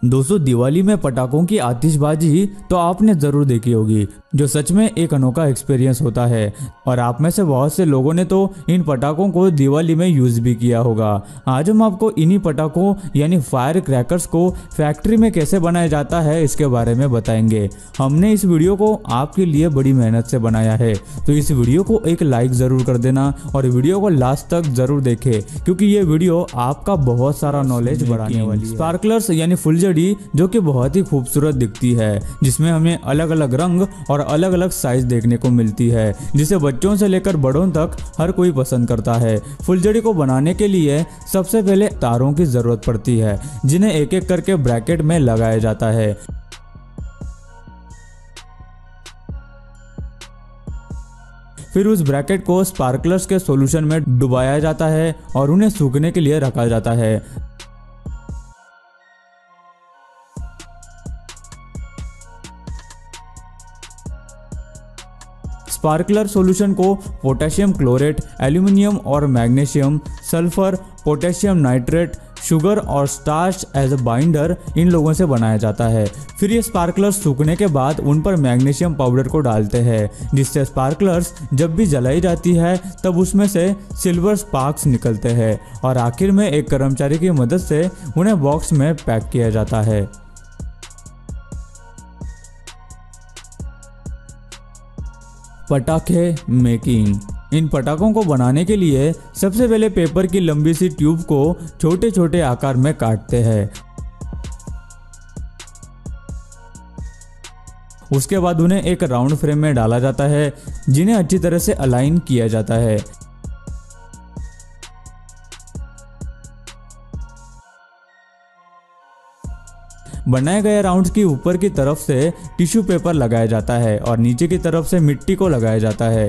दोस्तों दिवाली में पटाखों की आतिशबाजी तो आपने जरूर देखी होगी, जो सच में एक अनोखा एक्सपीरियंस होता है। और आप में से बहुत से लोगों ने तो इन पटाखों को दिवाली में यूज भी किया होगा। आज हम आपको इन्हीं पटाखों यानी फायर क्रैकर्स को फैक्ट्री में कैसे बनाया जाता है इसके बारे में बताएंगे। हमने इस वीडियो को आपके लिए बड़ी मेहनत से बनाया है, तो इस वीडियो को एक लाइक जरूर कर देना और वीडियो को लास्ट तक जरूर देखें, क्योंकि ये वीडियो आपका बहुत सारा नॉलेज बढ़ाने वाली है। स्पार्कलर्स यानी फुलझड़ी जो कि बहुत ही खूबसूरत दिखती है, जिसमें हमें अलग अलग रंग और अलग अलग साइज देखने को मिलती है, जिसे बच्चों से लेकर बड़ों तक हर कोई पसंद करता है। फुलझड़ी को बनाने के लिए सबसे पहले तारों की जरूरत पड़ती है, जिन्हें एक एक करके ब्रैकेट में लगाया जाता है। फिर उस ब्रैकेट को स्पार्कलर्स के सॉल्यूशन में डुबाया जाता है और उन्हें सूखने के लिए रखा जाता है। स्पार्कलर सॉल्यूशन को पोटेशियम क्लोरेट, एल्यूमिनियम और magnesium, sulphur, potassium nitrate, sugar और स्टार्च एज अ बाइंडर इन लोगों से बनाया जाता है। फिर ये स्पार्कलर्स सूखने के बाद उन पर मैग्नीशियम पाउडर को डालते हैं, जिससे स्पार्कलर्स जब भी जलाई जाती है तब उसमें से सिल्वर स्पार्क्स निकलते हैं और आखिर में एक कर्मचारी की मदद से उन्हें बॉक्स में पैक किया जाता है। पटाखे मेकिंग। इन पटाखों को बनाने के लिए सबसे पहले पेपर की लंबी सी ट्यूब को छोटे छोटे आकार में काटते हैं। उसके बाद उन्हें एक राउंड फ्रेम में डाला जाता है, जिन्हें अच्छी तरह से अलाइन किया जाता है। बनाए गए राउंड्स की ऊपर की तरफ से टिश्यू पेपर लगाया जाता है और नीचे की तरफ से मिट्टी को लगाया जाता है,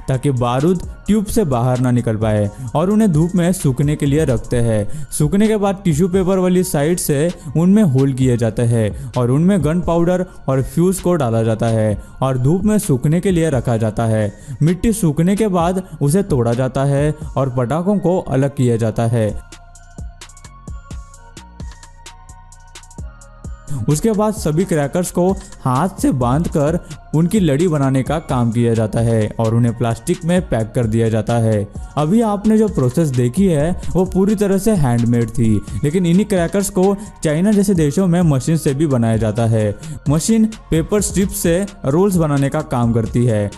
ताकि बारूद ट्यूब से बाहर ना निकल पाए, और उन्हें धूप में सूखने के लिए रखते हैं। सूखने के बाद टिश्यू पेपर वाली साइड से उनमें होल किए जाते हैं और उनमें गन पाउडर और फ्यूज को डाला जाता है और धूप में सूखने के लिए रखा जाता है। मिट्टी सूखने के बाद उसे तोड़ा जाता है और पटाखों को अलग किया जाता है। उसके बाद सभी क्रैकर्स को हाथ से बांधकर उनकी लड़ी बनाने का काम किया जाता है और उन्हें प्लास्टिक में पैक कर दिया जाता है। अभी आपने जो प्रोसेस देखी है वो पूरी तरह से हैंडमेड थी, लेकिन इन्हीं क्रैकर्स को चाइना जैसे देशों में मशीन से भी बनाया जाता है। मशीन पेपर स्ट्रिप से रोल्स बनाने का काम करती है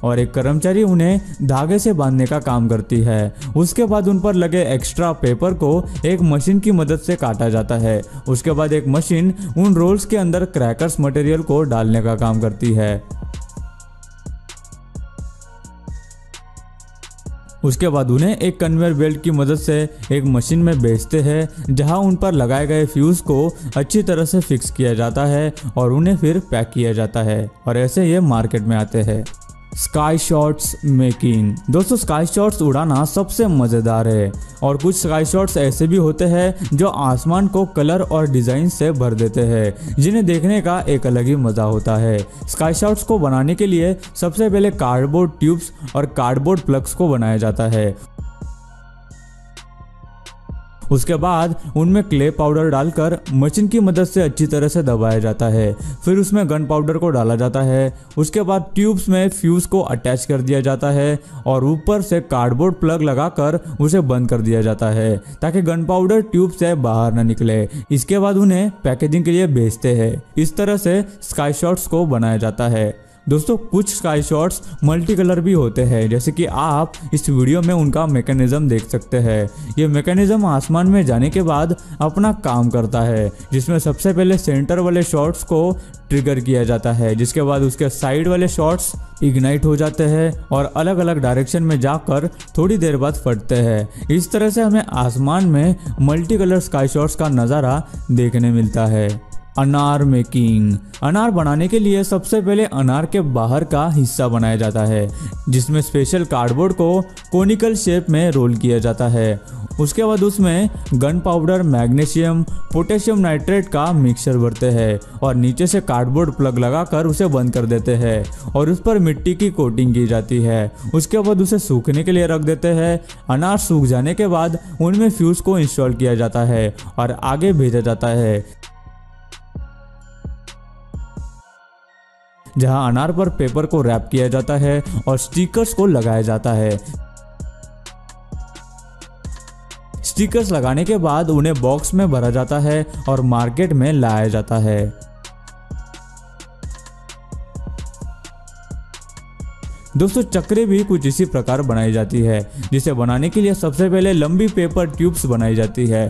और एक कर्मचारी उन्हें धागे से बांधने का काम करती है। उसके बाद उन पर लगे एक्स्ट्रा पेपर को एक मशीन की मदद से काटा जाता है। उसके बाद एक मशीन उन रोल्स के अंदर क्रैकर्स मटेरियल को डालने का काम करती है। उसके बाद उन्हें एक कन्वेयर बेल्ट की मदद से एक मशीन में भेजते हैं, जहां उन पर लगाए गए फ्यूज को अच्छी तरह से फिक्स किया जाता है और उन्हें फिर पैक किया जाता है और ऐसे ये मार्केट में आते हैं। Sky shots making. दोस्तों स्काई शॉट्स उड़ाना सबसे मज़ेदार है और कुछ स्काई शॉट्स ऐसे भी होते हैं जो आसमान को कलर और डिज़ाइन से भर देते हैं, जिन्हें देखने का एक अलग ही मज़ा होता है। स्काई शॉट्स को बनाने के लिए सबसे पहले कार्डबोर्ड ट्यूब्स और कार्डबोर्ड प्लग्स को बनाया जाता है। उसके बाद उनमें क्ले पाउडर डालकर मशीन की मदद से अच्छी तरह से दबाया जाता है। फिर उसमें गन पाउडर को डाला जाता है। उसके बाद ट्यूब्स में फ्यूज को अटैच कर दिया जाता है और ऊपर से कार्डबोर्ड प्लग लगाकर उसे बंद कर दिया जाता है, ताकि गन पाउडर ट्यूब से बाहर न निकले। इसके बाद उन्हें पैकेजिंग के लिए भेजते हैं। इस तरह से स्काई शॉट्स को बनाया जाता है। दोस्तों कुछ स्काई शॉट्स मल्टी कलर भी होते हैं, जैसे कि आप इस वीडियो में उनका मैकेनिज्म देख सकते हैं। ये मैकेनिज्म आसमान में जाने के बाद अपना काम करता है, जिसमें सबसे पहले सेंटर वाले शॉट्स को ट्रिगर किया जाता है, जिसके बाद उसके साइड वाले शॉट्स इग्नाइट हो जाते हैं और अलग अलग डायरेक्शन में जाकर थोड़ी देर बाद फटते हैं। इस तरह से हमें आसमान में मल्टी कलर स्काई शॉट्स का नज़ारा देखने मिलता है। अनार मेकिंग। अनार बनाने के लिए सबसे पहले अनार के बाहर का हिस्सा बनाया जाता है, जिसमें स्पेशल कार्डबोर्ड को कोनिकल शेप में रोल किया जाता है। उसके बाद उसमें gun powder, magnesium, potassium nitrate का मिक्सचर भरते हैं और नीचे से कार्डबोर्ड प्लग लगाकर उसे बंद कर देते हैं और उस पर मिट्टी की कोटिंग की जाती है। उसके बाद उसे सूखने के लिए रख देते हैं। अनार सूख जाने के बाद उनमें फ्यूज को इंस्टॉल किया जाता है और आगे भेजा जाता है, जहां अनार पर पेपर को रैप किया जाता है और स्टिकर्स को लगाया जाता है। स्टिकर्स लगाने के बाद उन्हें बॉक्स में भरा जाता है और मार्केट में लाया जाता है। दोस्तों चक्री भी कुछ इसी प्रकार बनाई जाती है, जिसे बनाने के लिए सबसे पहले लंबी पेपर ट्यूब्स बनाई जाती है,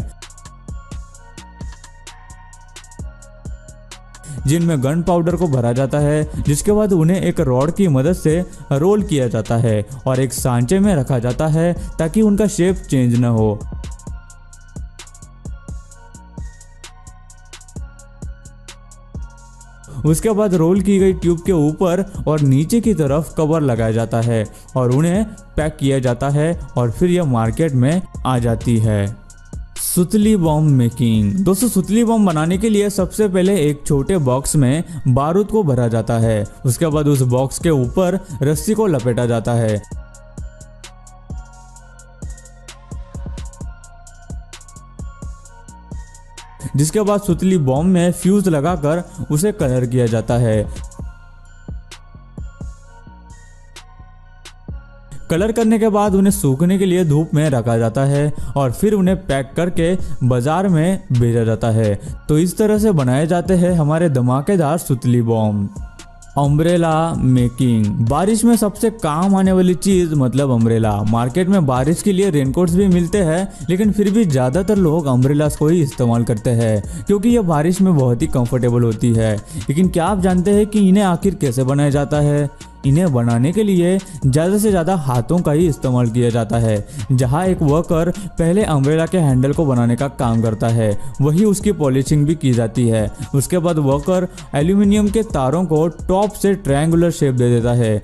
जिनमें गन पाउडर को भरा जाता है, जिसके बाद उन्हें एक रॉड की मदद से रोल किया जाता है और एक सांचे में रखा जाता है ताकि उनका शेप चेंज न हो। उसके बाद रोल की गई ट्यूब के ऊपर और नीचे की तरफ कवर लगाया जाता है और उन्हें पैक किया जाता है और फिर यह मार्केट में आ जाती है। सुतली बम मेकिंग। दोस्तों सुतली बम बनाने के लिए सबसे पहले एक छोटे बॉक्स में बारूद को भरा जाता है। उसके बाद उस बॉक्स के ऊपर रस्सी को लपेटा जाता है, जिसके बाद सुतली बम में फ्यूज लगाकर उसे कलर किया जाता है। कलर करने के बाद उन्हें सूखने के लिए धूप में रखा जाता है और फिर उन्हें पैक करके बाजार में भेजा जाता है। तो इस तरह से बनाए जाते हैं हमारे धमाकेदार सुतली बम। Umbrella making. बारिश में सबसे काम आने वाली चीज मतलब अम्ब्रेला। मार्केट में बारिश के लिए रेनकोट्स भी मिलते हैं, लेकिन फिर भी ज्यादातर लोग अम्ब्रेलास को ही इस्तेमाल करते हैं क्योंकि ये बारिश में बहुत ही कंफर्टेबल होती है। लेकिन क्या आप जानते हैं कि इन्हें आखिर कैसे बनाया जाता है? इन्हें बनाने के लिए ज़्यादा से ज़्यादा हाथों का ही इस्तेमाल किया जाता है। जहां एक वर्कर पहले अम्ब्रेला के हैंडल को बनाने का काम करता है, वही उसकी पॉलिशिंग भी की जाती है। उसके बाद वर्कर एल्यूमिनियम के तारों को टॉप से ट्रायंगुलर शेप दे देता है,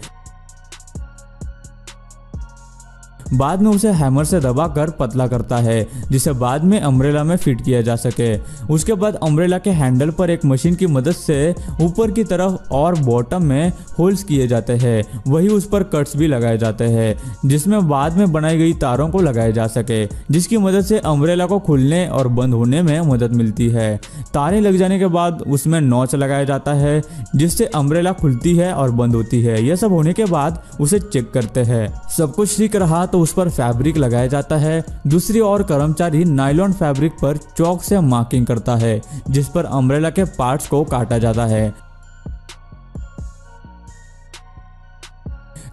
बाद में उसे हैमर से दबाकर पतला करता है, जिसे बाद में अम्ब्रेला में फिट किया जा सके। उसके बाद अम्ब्रेला के हैंडल पर एक मशीन की मदद से ऊपर की तरफ और बॉटम में होल्स किए जाते हैं, वही उस पर कट्स भी लगाए जाते हैं, जिसमें बाद में बनाई गई तारों को लगाया जा सके, जिसकी मदद से अम्ब्रेला को खुलने और बंद होने में मदद मिलती है। तारें लग जाने के बाद उसमें नॉच लगाया जाता है, जिससे अम्ब्रेला खुलती है और बंद होती है। यह सब होने के बाद उसे चेक करते हैं। सब कुछ ठीक रहा तो उस पर फैब्रिक लगाया जाता है। दूसरी ओर कर्मचारी नायलॉन फैब्रिक पर चौक से मार्किंग करता है, जिस पर अम्ब्रेला के पार्ट्स को काटा जाता है।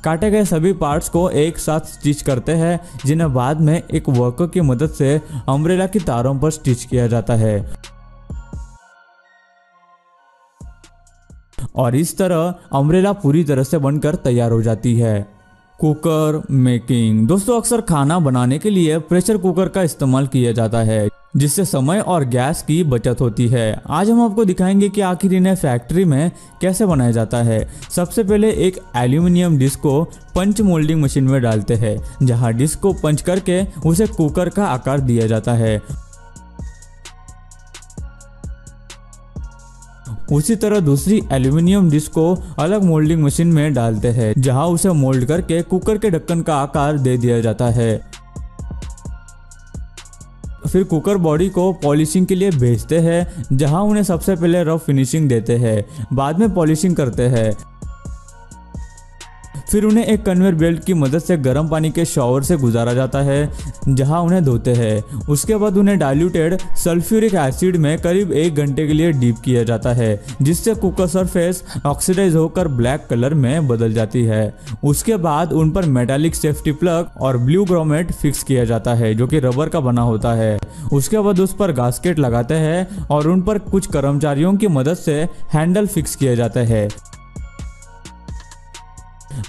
काटे गए सभी पार्ट्स को एक साथ स्टिच करते हैं, जिन्हें बाद में एक वर्कर की मदद से अम्ब्रेला की तारों पर स्टिच किया जाता है। और इस तरह अम्ब्रेला पूरी तरह से बनकर तैयार हो जाती है। Cooker making. दोस्तों अक्सर खाना बनाने के लिए प्रेशर कुकर का इस्तेमाल किया जाता है, जिससे समय और गैस की बचत होती है। आज हम आपको दिखाएंगे कि आखिर इन्हें फैक्ट्री में कैसे बनाया जाता है। सबसे पहले एक एल्यूमिनियम डिस्क को पंच मोल्डिंग मशीन में डालते हैं, जहां डिस्क को पंच करके उसे कुकर का आकार दिया जाता है। उसी तरह दूसरी एल्यूमिनियम डिस्क को अलग मोल्डिंग मशीन में डालते हैं, जहां उसे मोल्ड करके कुकर के ढक्कन का आकार दे दिया जाता है। फिर कुकर बॉडी को पॉलिशिंग के लिए भेजते हैं, जहां उन्हें सबसे पहले रफ फिनिशिंग देते हैं, बाद में पॉलिशिंग करते हैं। फिर उन्हें एक कन्वेयर बेल्ट की मदद से गर्म पानी के शॉवर से गुजारा जाता है, जहां उन्हें धोते हैं। उसके बाद उन्हें डाइल्यूटेड सल्फ्यूरिक एसिड में करीब 1 घंटे के लिए डीप किया जाता है, जिससे कुकर सरफेस ऑक्सीडाइज होकर ब्लैक कलर में बदल जाती है। उसके बाद उन पर मेटालिक सेफ्टी प्लग और ब्लू ग्रोमेट फिक्स किया जाता है, जो कि रबर का बना होता है। उसके बाद उस पर गास्केट लगाते हैं और उन पर कुछ कर्मचारियों की मदद से हैंडल फिक्स किया जाता है।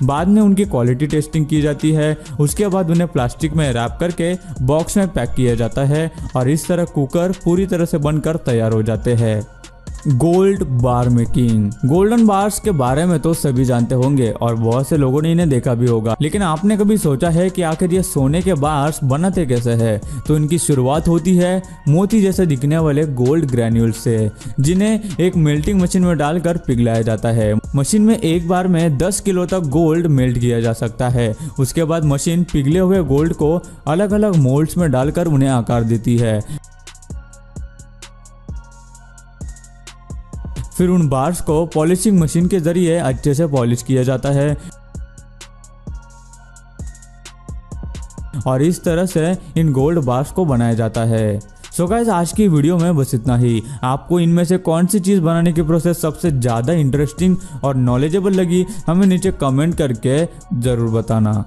बाद में उनकी क्वालिटी टेस्टिंग की जाती है। उसके बाद उन्हें प्लास्टिक में रैप करके बॉक्स में पैक किया जाता है और इस तरह कुकर पूरी तरह से बनकर तैयार हो जाते हैं। गोल्ड बार मेकिंग। गोल्डन बार्स के बारे में तो सभी जानते होंगे और बहुत से लोगों ने इन्हें देखा भी होगा, लेकिन आपने कभी सोचा है कि आखिर ये सोने के बार्स बनते कैसे हैं? तो इनकी शुरुआत होती है मोती जैसे दिखने वाले गोल्ड ग्रैन्यूल्स से, जिन्हें एक मेल्टिंग मशीन में डालकर पिघलाया जाता है। मशीन में एक बार में 10 किलो तक गोल्ड मेल्ट किया जा सकता है। उसके बाद मशीन पिघले हुए गोल्ड को अलग अलग मोल्ड्स में डालकर उन्हें आकार देती है। फिर उन बार्स को पॉलिशिंग मशीन के जरिए अच्छे से पॉलिश किया जाता है और इस तरह से इन गोल्ड बार्स को बनाया जाता है। सो गाइस, आज की वीडियो में बस इतना ही। आपको इनमें से कौन सी चीज़ बनाने की प्रोसेस सबसे ज़्यादा इंटरेस्टिंग और नॉलेजेबल लगी, हमें नीचे कमेंट करके ज़रूर बताना।